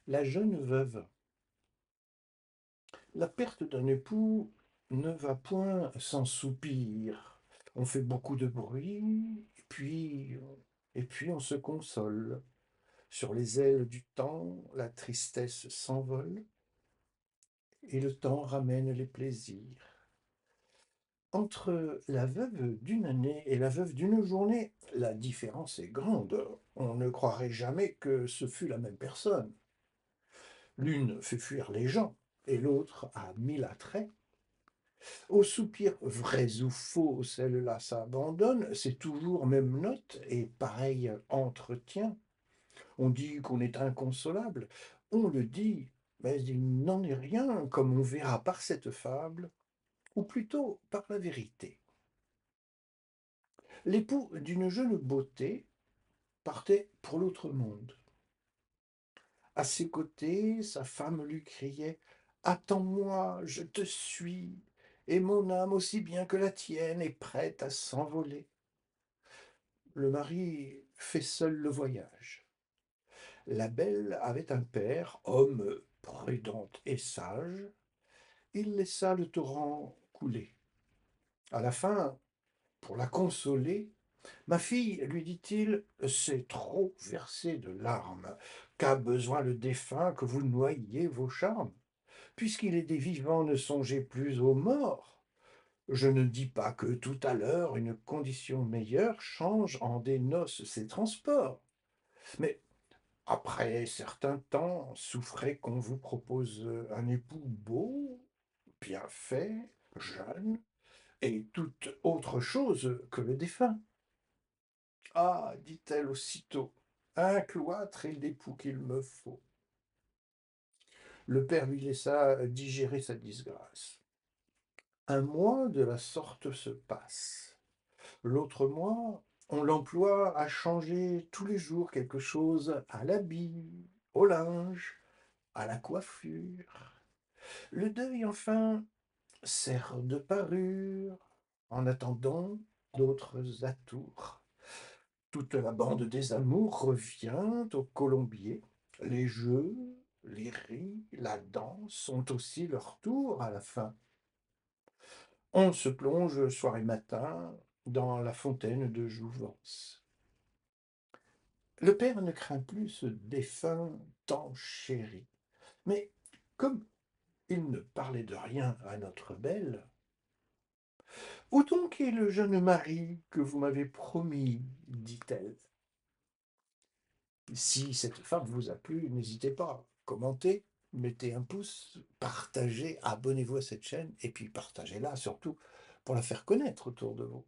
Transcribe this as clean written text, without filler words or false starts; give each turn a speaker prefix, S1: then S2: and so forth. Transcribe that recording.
S1: La jeune veuve. La perte d'un époux ne va point sans soupir. On fait beaucoup de bruit, et puis on se console. Sur les ailes du temps, la tristesse s'envole, et le temps ramène les plaisirs. Entre la veuve d'une année et la veuve d'une journée, la différence est grande. On ne croirait jamais que ce fût la même personne. L'une fait fuir les gens, et l'autre a mille attraits. Aux soupirs vrais ou faux, celle-là s'abandonne, c'est toujours même note et pareil entretien. On dit qu'on est inconsolable, on le dit, mais il n'en est rien, comme on verra par cette fable, ou plutôt par la vérité. L'époux d'une jeune beauté partait pour l'autre monde. À ses côtés, sa femme lui criait: «Attends-moi, je te suis, et mon âme aussi bien que la tienne est prête à s'envoler.» Le mari fait seul le voyage. La belle avait un père, homme prudent et sage. Il laissa le torrent couler. À la fin, pour la consoler, «Ma fille, lui dit-il, c'est trop verser de larmes. Qu'a besoin le défunt que vous noyiez vos charmes? Puisqu'il est des vivants, ne songez plus aux morts. Je ne dis pas que tout à l'heure une condition meilleure change en des noces ses transports. Mais après certain temps, souffrez qu'on vous propose un époux beau, bien fait, jeune, et toute autre chose que le défunt.» «Ah, dit-elle aussitôt, un cloître est l'époux qu'il me faut.» Le père lui laissa digérer sa disgrâce. Un mois de la sorte se passe. L'autre mois, on l'emploie à changer tous les jours quelque chose à l'habit, au linge, à la coiffure. Le deuil, enfin, sert de parure. En attendant, d'autres atours. Toute la bande des amours revient au colombier. Les jeux, les ris, la danse sont aussi leur tour à la fin. On se plonge soir et matin dans la fontaine de jouvence. Le père ne craint plus ce défunt tant chéri. Mais comme il ne parlait de rien à notre belle: «Où donc est le jeune mari que vous m'avez promis?» dit-elle. Si cette fable vous a plu, n'hésitez pas, commentez, mettez un pouce, partagez, abonnez-vous à cette chaîne et puis partagez-la surtout pour la faire connaître autour de vous.